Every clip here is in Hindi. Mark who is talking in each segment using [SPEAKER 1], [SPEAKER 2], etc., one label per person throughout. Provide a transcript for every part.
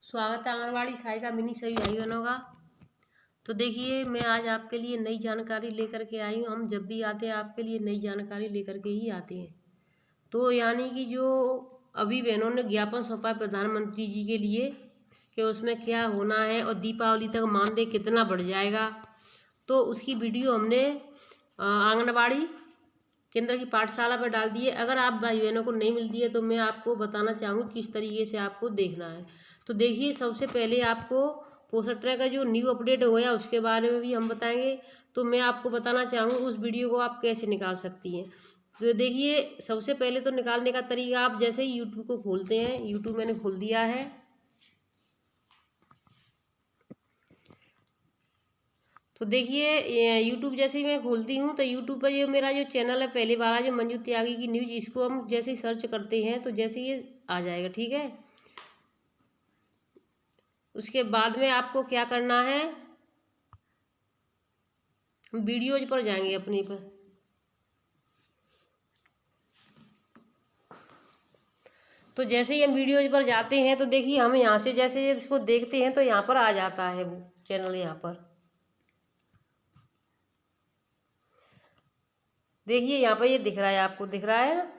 [SPEAKER 1] स्वागत है आंगनबाड़ी सहायिका मिनी सभी भाई बहनों का। तो देखिए, मैं आज आपके लिए नई जानकारी लेकर के आई हूँ। हम जब भी आते हैं आपके लिए नई जानकारी लेकर के ही आते हैं। तो यानी कि जो अभी बहनों ने ज्ञापन सौंपा है प्रधानमंत्री जी के लिए कि उसमें क्या होना है और दीपावली तक मानदेय कितना बढ़ जाएगा, तो उसकी वीडियो हमने आंगनबाड़ी केंद्र की पाठशाला पर डाल दी है। अगर आप भाई बहनों को नहीं मिलती है तो मैं आपको बताना चाहूँगी किस तरीके से आपको देखना है। तो देखिए, सबसे पहले आपको पोस्टर ट्रैक का जो न्यू अपडेट हो गया उसके बारे में भी हम बताएंगे। तो मैं आपको बताना चाहूँगी उस वीडियो को आप कैसे निकाल सकती हैं। तो देखिए, सबसे पहले तो निकालने का तरीका, आप जैसे ही यूट्यूब को खोलते हैं, यूट्यूब मैंने खोल दिया है। तो देखिए, यूट्यूब जैसे ही मैं खोलती हूँ तो यूट्यूब पर ये मेरा जो चैनल है पहले वाला, जो मंजू त्यागी की न्यूज़, इसको हम जैसे ही सर्च करते हैं तो जैसे ही ये आ जाएगा, ठीक है। उसके बाद में आपको क्या करना है, वीडियोज पर जाएंगे अपने पर। तो जैसे ही हम वीडियोज पर जाते हैं तो देखिए, हम यहाँ से जैसे इसको देखते हैं तो यहाँ पर आ जाता है वो चैनल। यहाँ पर देखिए, यहाँ पर ये दिख रहा है, आपको दिख रहा है ना,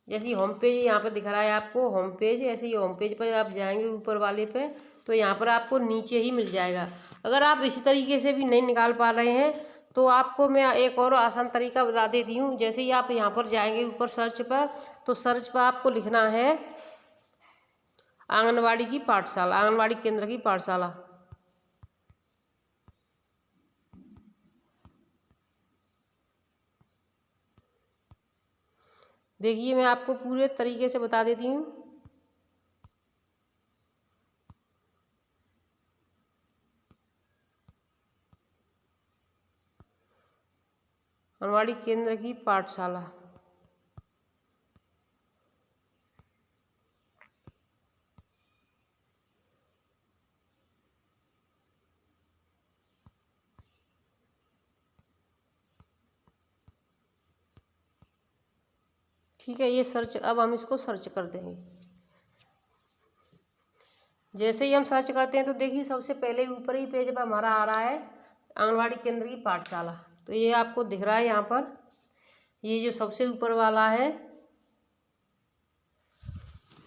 [SPEAKER 1] जैसे होम पेज यहाँ पर दिख रहा है आपको, होम पेज। ऐसे ही होम पेज पर आप जाएंगे ऊपर वाले पे तो यहाँ पर आपको नीचे ही मिल जाएगा। अगर आप इसी तरीके से भी नहीं निकाल पा रहे हैं तो आपको मैं एक और आसान तरीका बता देती हूँ। जैसे ही आप यहाँ पर जाएंगे ऊपर सर्च पर, तो सर्च पर आपको लिखना है आंगनबाड़ी की पाठशाला, आंगनबाड़ी केंद्र की पाठशाला। देखिए, मैं आपको पूरे तरीके से बता देती हूँ। आंगनबाड़ी केंद्र की पाठशाला, ठीक है। ये सर्च, अब हम इसको सर्च कर देंगे। जैसे ही हम सर्च करते हैं तो देखिए, सबसे पहले ऊपर ही पेज पर हमारा आ रहा है आंगनबाड़ी केंद्र की पाठशाला। तो ये आपको दिख रहा है यहाँ पर, ये जो सबसे ऊपर वाला है,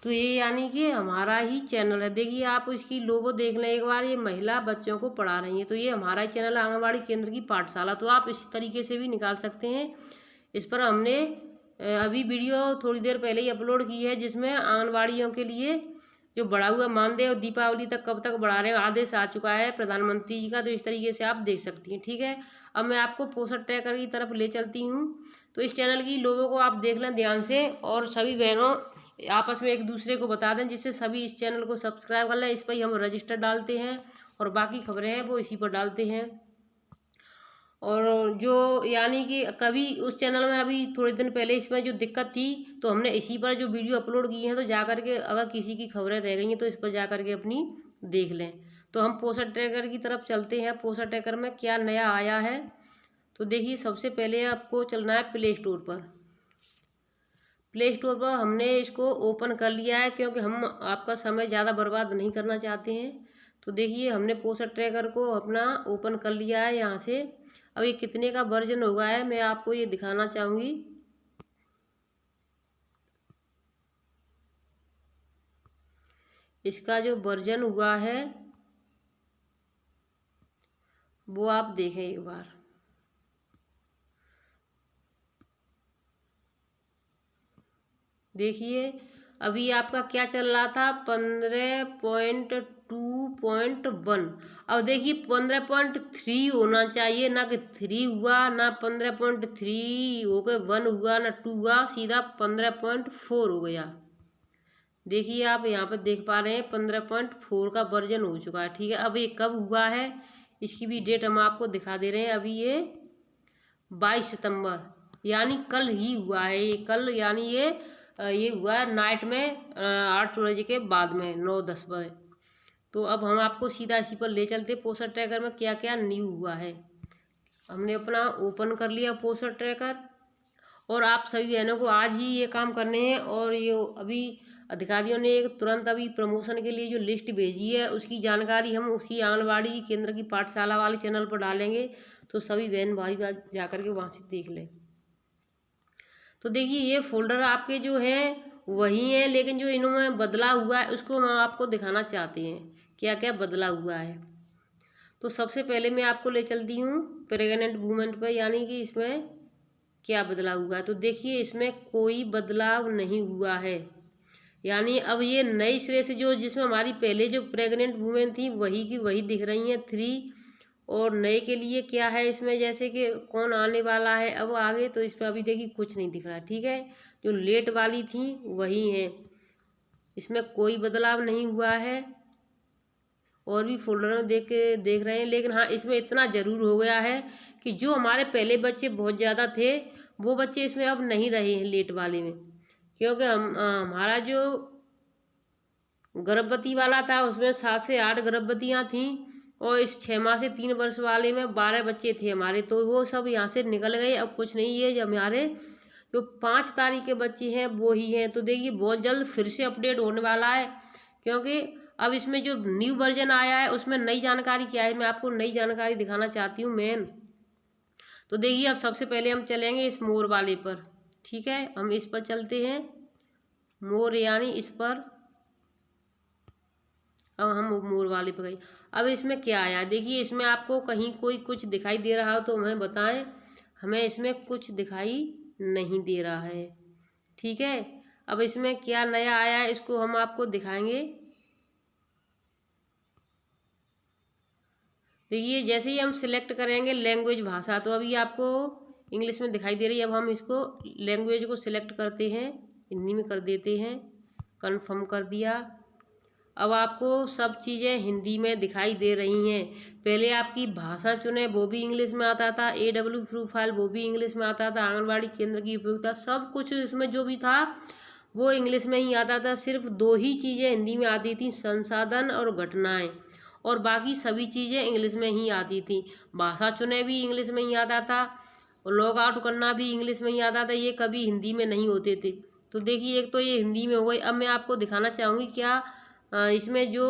[SPEAKER 1] तो ये यानी कि हमारा ही चैनल है। देखिए, आप इसकी लोगो देख लें एक बार, ये महिला बच्चों को पढ़ा रही हैं, तो ये हमारा ही चैनल है आंगनबाड़ी केंद्र की पाठशाला। तो आप इस तरीके से भी निकाल सकते हैं। इस पर हमने अभी वीडियो थोड़ी देर पहले ही अपलोड की है, जिसमें आंगनबाड़ियों के लिए जो बढ़ा हुआ मानदेय और दीपावली तक कब तक बढ़ा रहे आदेश आ चुका है प्रधानमंत्री जी का। तो इस तरीके से आप देख सकती हैं, ठीक है। अब मैं आपको पोस्टर ट्रैकर की तरफ ले चलती हूँ। तो इस चैनल की लोगों को आप देख लें ध्यान से, और सभी बहनों आपस में एक दूसरे को बता दें, जिससे सभी इस चैनल को सब्सक्राइब कर लें। इस पर ही हम रजिस्टर डालते हैं और बाकी खबरें हैं वो इसी पर डालते हैं। और जो यानी कि कभी उस चैनल में अभी थोड़े दिन पहले इसमें जो दिक्कत थी, तो हमने इसी पर जो वीडियो अपलोड की हैं, तो जा कर के अगर किसी की खबरें रह गई हैं तो इस पर जा कर के अपनी देख लें। तो हम पोस्टर ट्रैकर की तरफ चलते हैं। पोस्टर ट्रैकर में क्या नया आया है, तो देखिए, सबसे पहले आपको चलना है प्ले स्टोर पर। प्ले स्टोर पर हमने इसको ओपन कर लिया है, क्योंकि हम आपका समय ज़्यादा बर्बाद नहीं करना चाहते हैं। तो देखिए, हमने पोस्टर ट्रैकर को अपना ओपन कर लिया है यहाँ से। अब ये कितने का वर्जन होगा है, मैं आपको ये दिखाना चाहूँगी। इसका जो वर्जन हुआ है वो आप देखें एक बार। देखिए, अभी आपका क्या चल रहा था, 15.2.1। अब देखिए, 15.3 होना चाहिए, ना कि 3 हुआ, ना 15.3 हो गए 1 हुआ, ना 2 हुआ, सीधा 15.4 हो गया। देखिए, आप यहाँ पर देख पा रहे हैं 15.4 का वर्जन हो चुका है, ठीक है। अब ये कब हुआ है इसकी भी डेट हम आपको दिखा दे रहे हैं। अभी ये 22 सितंबर यानी कल ही हुआ है। ये कल यानी ये हुआ है नाइट में 8 बजे के बाद में, 9-10 बजे। तो अब हम आपको सीधा इसी पर ले चलते। पोस्टर ट्रैकर में क्या क्या न्यू हुआ है, हमने अपना ओपन कर लिया पोस्टर ट्रैकर। और आप सभी बहनों को आज ही ये काम करने हैं। और ये अभी अधिकारियों ने एक तुरंत अभी प्रमोशन के लिए जो लिस्ट भेजी है उसकी जानकारी हम उसी आंगनबाड़ी केंद्र की पाठशाला वाले चैनल पर डालेंगे, तो सभी बहन भाई जा कर के वहाँ से देख लें। तो देखिए ये फोल्डर आपके जो हैं वही हैं, लेकिन जो इन्होंने बदला हुआ है उसको हम आपको दिखाना चाहते हैं क्या क्या बदला हुआ है। तो सबसे पहले मैं आपको ले चलती हूँ प्रेग्नेंट वूमेन पर, यानी कि इसमें क्या बदला हुआ है। तो देखिए इसमें कोई बदलाव नहीं हुआ है, यानी अब ये नई सिरे से जो जिसमें हमारी पहले जो प्रेग्नेंट वूमेन थी वही की वही दिख रही हैं 3, और नए के लिए क्या है इसमें जैसे कि कौन आने वाला है अब आगे, तो इसमें अभी देखिए कुछ नहीं दिख रहा। ठीक है, जो लेट वाली थी वही हैं, इसमें कोई बदलाव नहीं हुआ है। और भी फोल्डर में देख रहे हैं, लेकिन हाँ इसमें इतना ज़रूर हो गया है कि जो हमारे पहले बच्चे बहुत ज़्यादा थे वो बच्चे इसमें अब नहीं रहे हैं लेट वाले में, क्योंकि हमारा जो गर्भवती वाला था उसमें 7 से 8 गर्भवतियाँ थीं, और इस 6 माह से 3 वर्ष वाले में 12 बच्चे थे हमारे, तो वो सब यहाँ से निकल गए। अब कुछ नहीं है, जब हमारे जो 5 तारीख के बच्चे हैं वो ही हैं। तो देखिए बहुत जल्द फिर से अपडेट होने वाला है, क्योंकि अब इसमें जो न्यू वर्जन आया है उसमें नई जानकारी क्या है, मैं आपको नई जानकारी दिखाना चाहती हूँ मेन। तो देखिए अब सबसे पहले हम चलेंगे इस मोर वाले पर। ठीक है, हम इस पर चलते हैं, मोर यानी इस पर। अब हम मोर वाले पर गए। अब इसमें क्या आया देखिए, इसमें आपको कहीं कोई कुछ दिखाई दे रहा हो तो हमें बताएं, हमें इसमें कुछ दिखाई नहीं दे रहा है। ठीक है, अब इसमें क्या नया आया है इसको हम आपको दिखाएंगे। देखिए जैसे ही हम सिलेक्ट करेंगे लैंग्वेज भाषा, तो अभी आपको इंग्लिश में दिखाई दे रही है। अब हम इसको लैंग्वेज को सिलेक्ट करते हैं, हिंदी में कर देते हैं, कन्फर्म कर दिया। अब आपको सब चीज़ें हिंदी में दिखाई दे रही हैं। पहले आपकी भाषा चुने वो भी इंग्लिश में आता था, AW प्रोफाइल वो भी इंग्लिश में आता था, आंगनबाड़ी केंद्र की उपयोगिता सब कुछ इसमें जो भी था वो इंग्लिश में ही आता था। सिर्फ 2 ही चीज़ें हिंदी में आती थी, संसाधन और घटनाएं, और बाकी सभी चीज़ें इंग्लिश में ही आती थी। भाषा चुने भी इंग्लिश में ही आता था, और लॉग आउट करना भी इंग्लिश में ही आता था, ये कभी हिंदी में नहीं होते थे। तो देखिए एक तो ये हिंदी में हो गई। अब मैं आपको दिखाना चाहूँगी क्या इसमें जो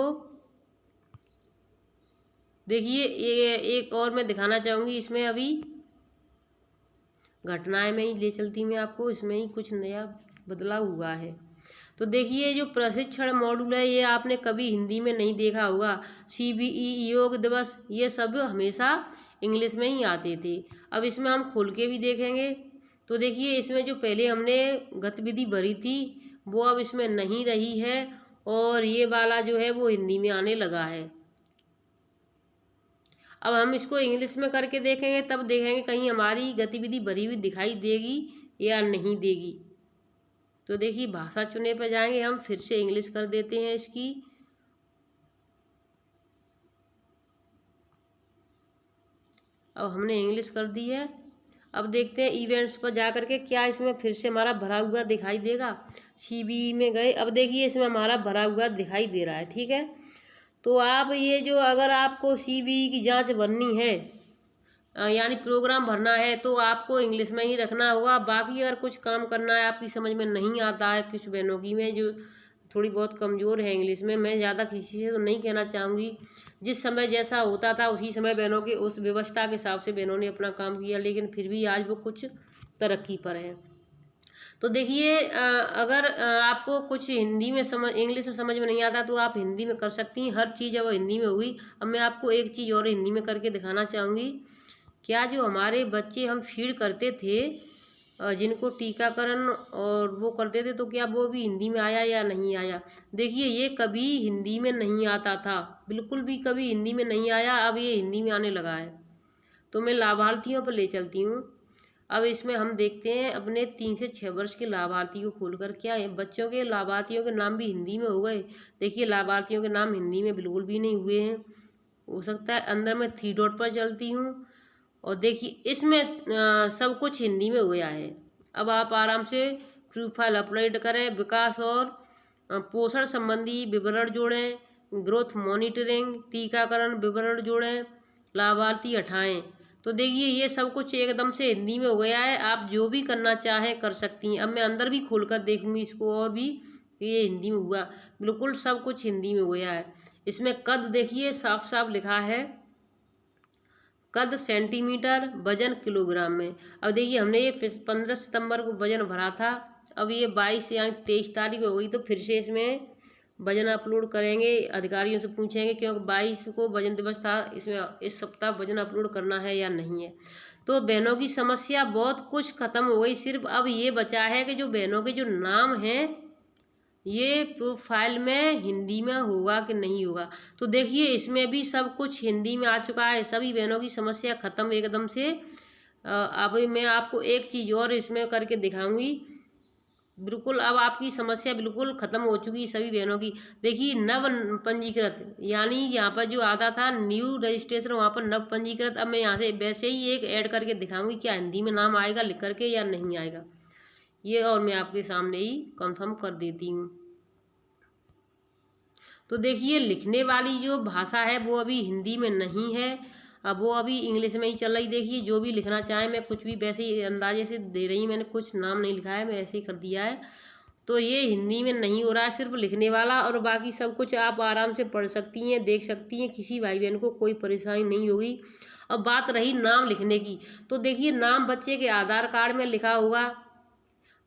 [SPEAKER 1] देखिए ये एक और मैं दिखाना चाहूँगी इसमें अभी घटनाएं में ही ले चलती मैं आपको, इसमें ही कुछ नया बदलाव हुआ है। तो देखिए जो प्रशिक्षण मॉड्यूल है ये आपने कभी हिंदी में नहीं देखा होगा। CBE योग दिवस ये सब हमेशा इंग्लिश में ही आते थे। अब इसमें हम खोल के भी देखेंगे। तो देखिए इसमें जो पहले हमने गतिविधि भरी थी वो अब इसमें नहीं रही है, और ये वाला जो है वो हिंदी में आने लगा है। अब हम इसको इंग्लिश में करके देखेंगे, तब देखेंगे कहीं हमारी गतिविधि भरी हुई दिखाई देगी या नहीं देगी। तो देखिए भाषा चुने पर जाएंगे, हम फिर से इंग्लिश कर देते हैं इसकी। अब हमने इंग्लिश कर दी है। अब देखते हैं इवेंट्स पर जा कर के क्या इसमें फिर से हमारा भरा हुआ दिखाई देगा। CBE में गए, अब देखिए इसमें हमारा भरा हुआ दिखाई दे रहा है। ठीक है, तो आप ये जो अगर आपको CBE की जांच भरनी है यानी प्रोग्राम भरना है तो आपको इंग्लिश में ही रखना होगा। बाकी अगर कुछ काम करना है आपकी समझ में नहीं आता है, कुछ बहनों की में जो थोड़ी बहुत कमज़ोर है इंग्लिश में, मैं ज़्यादा किसी से तो नहीं कहना चाहूँगी, जिस समय जैसा होता था उसी समय बहनों के उस व्यवस्था के हिसाब से बहनों ने अपना काम किया, लेकिन फिर भी आज वो कुछ तरक्की पर है। तो देखिए अगर आपको कुछ हिंदी में इंग्लिश में समझ में नहीं आता तो आप हिंदी में कर सकती हैं, हर चीज़ अब हिंदी में होगी। अब मैं आपको एक चीज़ और हिंदी में करके दिखाना चाहूँगी। क्या जो हमारे बच्चे हम फीड करते थे जिनको टीकाकरण और वो करते थे, तो क्या वो भी हिंदी में आया या नहीं आया। देखिए ये कभी हिंदी में नहीं आता था, बिल्कुल भी कभी हिंदी में नहीं आया, अब ये हिंदी में आने लगा है। तो मैं लाभार्थियों पर ले चलती हूँ। अब इसमें हम देखते हैं अपने 3 से 6 वर्ष के लाभार्थी को खोलकर क्या है, बच्चों के लाभार्थियों के नाम भी हिंदी में हो गए। देखिए लाभार्थियों के नाम हिंदी में बिल्कुल भी नहीं हुए हैं। हो सकता है अंदर मैं 3 डॉट पर चलती हूँ, और देखिए इसमें सब कुछ हिंदी में हो गया है। अब आप आराम से प्रोफाइल अपलोड करें, विकास और पोषण संबंधी विवरण जोड़ें, ग्रोथ मॉनिटरिंग, टीकाकरण विवरण जोड़ें, लाभार्थी हटाएं। तो देखिए ये सब कुछ एकदम से हिंदी में हो गया है। आप जो भी करना चाहें कर सकती हैं। अब मैं अंदर भी खोल कर देखूँगी इसको और भी ये हिंदी में हुआ, बिल्कुल सब कुछ हिंदी में हो गया है। इसमें कद देखिए साफ साफ लिखा है, कद सेंटीमीटर, वजन किलोग्राम में। अब देखिए हमने ये 15 सितंबर को वजन भरा था, अब ये 22 या 23 तारीख हो गई, तो फिर से इसमें वजन अपलोड करेंगे। अधिकारियों से पूछेंगे क्योंकि 22 को वजन दिवस था, इसमें इस सप्ताह वजन अपलोड करना है या नहीं है। तो बहनों की समस्या बहुत कुछ खत्म हो गई, सिर्फ अब ये बचा है कि जो बहनों के जो नाम हैं ये प्रोफाइल में हिंदी में होगा कि नहीं होगा। तो देखिए इसमें भी सब कुछ हिंदी में आ चुका है, सभी बहनों की समस्या ख़त्म एकदम से। अब मैं आपको एक चीज़ और इसमें करके दिखाऊंगी, बिल्कुल अब आपकी समस्या बिल्कुल ख़त्म हो चुकी है सभी बहनों की। देखिए नव पंजीकृत, यानी यहाँ पर जो आता था न्यू रजिस्ट्रेशन, वहाँ पर नव पंजीकृत, अब मैं यहाँ से वैसे ही एक ऐड करके दिखाऊंगी क्या हिंदी में नाम आएगा लिख करके या नहीं आएगा, ये और मैं आपके सामने ही कंफर्म कर देती हूँ। तो देखिए लिखने वाली जो भाषा है वो अभी हिंदी में नहीं है, अब वो अभी इंग्लिश में ही चल रही। देखिए जो भी लिखना चाहे, मैं कुछ भी वैसे ही अंदाजे से दे रही हूँ, मैंने कुछ नाम नहीं लिखा है, मैं ऐसे ही कर दिया है। तो ये हिंदी में नहीं हो रहा है, सिर्फ लिखने वाला, और बाकी सब कुछ आप आराम से पढ़ सकती हैं, देख सकती हैं, किसी भाई बहन को कोई परेशानी नहीं होगी। अब बात रही नाम लिखने की, तो देखिए नाम बच्चे के आधार कार्ड में लिखा होगा,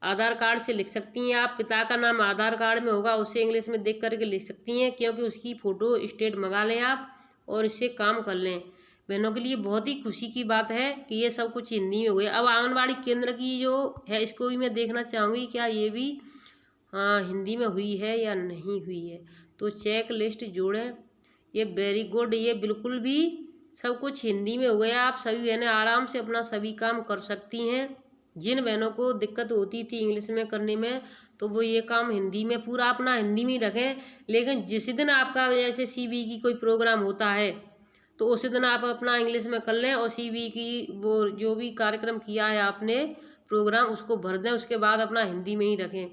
[SPEAKER 1] आधार कार्ड से लिख सकती हैं आप। पिता का नाम आधार कार्ड में होगा, उससे इंग्लिश में देख करके लिख सकती हैं, क्योंकि उसकी फ़ोटो स्टेट मंगा लें आप और इससे काम कर लें। बहनों के लिए बहुत ही खुशी की बात है कि ये सब कुछ हिंदी में हो गया। अब आंगनबाड़ी केंद्र की जो है इसको भी मैं देखना चाहूँगी क्या ये भी हिंदी में हुई है या नहीं हुई है। तो चेक लिस्ट जोड़ें, ये वेरी गुड, ये बिल्कुल भी सब कुछ हिंदी में हो गया। आप सभी बहनें आराम से अपना सभी काम कर सकती हैं। जिन बहनों को दिक्कत होती थी इंग्लिश में करने में, तो वो ये काम हिंदी में पूरा अपना हिंदी में ही रखें। लेकिन जिस दिन आपका जैसे सीबी की कोई प्रोग्राम होता है तो उसी दिन आप अपना इंग्लिश में कर लें, और सीबी की वो जो भी कार्यक्रम किया है आपने प्रोग्राम उसको भर दें, उसके बाद अपना हिंदी में ही रखें।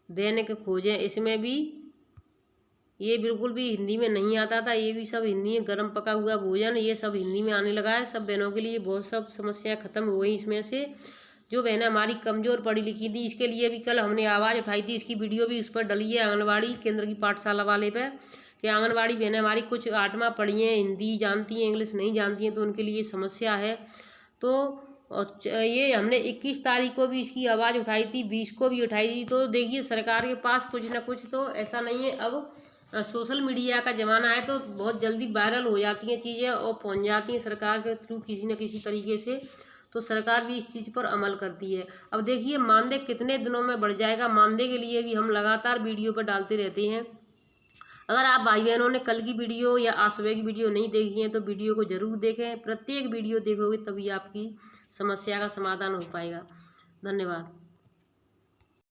[SPEAKER 1] दैनिक खोजें, इसमें भी ये बिल्कुल भी हिंदी में नहीं आता था, ये भी सब हिंदी में। गर्म पका हुआ भोजन, ये सब हिंदी में आने लगा है। सब बहनों के लिए बहुत सब समस्याएं ख़त्म हो गई। इसमें से जो बहनें हमारी कमज़ोर पढ़ी लिखी थी, इसके लिए भी कल हमने आवाज़ उठाई थी, इसकी वीडियो भी उस पर डली है आंगनबाड़ी केंद्र की पाठशाला वाले पे, कि आंगनबाड़ी बहनें हमारी कुछ 8वां पढ़ी हैं, हिंदी जानती हैं, इंग्लिश नहीं जानती हैं, तो उनके लिए समस्या है। तो ये हमने 21 तारीख को भी इसकी आवाज़ उठाई थी, 20 को भी उठाई थी। तो देखिए सरकार के पास कुछ ना कुछ तो ऐसा नहीं है, अब सोशल मीडिया का ज़माना है, तो बहुत जल्दी वायरल हो जाती हैं चीज़ें और पहुंच जाती हैं सरकार के थ्रू किसी न किसी तरीके से। तो सरकार भी इस चीज़ पर अमल करती है। अब देखिए मानदेय कितने दिनों में बढ़ जाएगा, मानदेय के लिए भी हम लगातार वीडियो पर डालते रहते हैं। अगर आप भाई बहनों ने कल की वीडियो या आज सुबह की वीडियो नहीं देखी है तो वीडियो को ज़रूर देखें, प्रत्येक वीडियो देखोगे तभी आपकी समस्या का समाधान हो पाएगा। धन्यवाद।